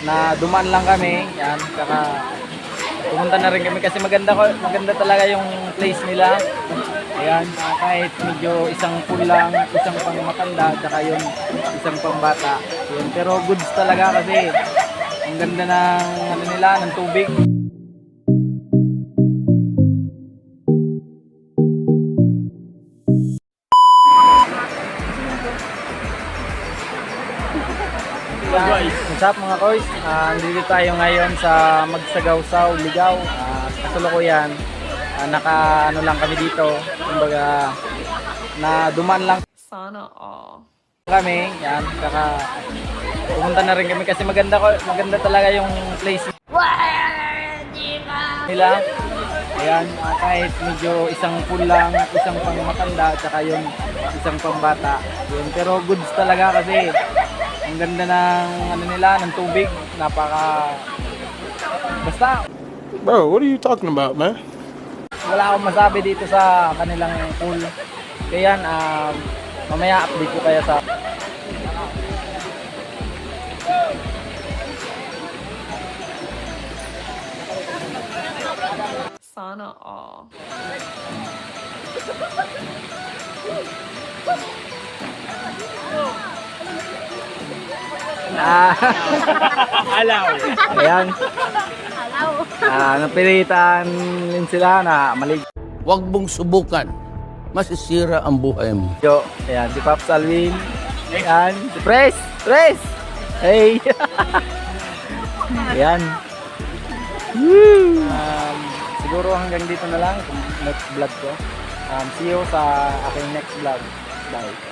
na dumaan lang kami. Yan, saka pumunta na rin kami kasi maganda talaga yung place nila. Ayan, kahit medyo isang pool lang, isang pang matanda, saka yung isang pang bata. Ayan, pero goods talaga kasi ang ganda ng ano nila, ng tubig. What's up mga koys? Nandito tayo ngayon sa Magsagawsaw, Ligaw. Kasalukuyan, ano lang kami dito. Kumbaga, na dumaan lang Sana all. kami. Yan, saka pumunta na rin kami kasi maganda talaga yung place nila. Ayan, kahit medyo isang pool lang, isang pang matanda, saka yung isang pang bata. Yun, pero goods talaga kasi ang ganda ng ano nila, ng tubig. Basta Bro, what are you talking about, man? wala akong masabi dito sa kanilang pool. Kaya yan, mamaya update ko kaya sa Sana all. alaw. Ayan. Napilitan din sila na malig. Huwag mong subukan. Masisira ang buhay mo. Ayan, si Pops Alvin. Ayan, si Pres. Hey. Ayan. Siguro hanggang dito na lang next vlog ko. See you sa aking next vlog. Bye.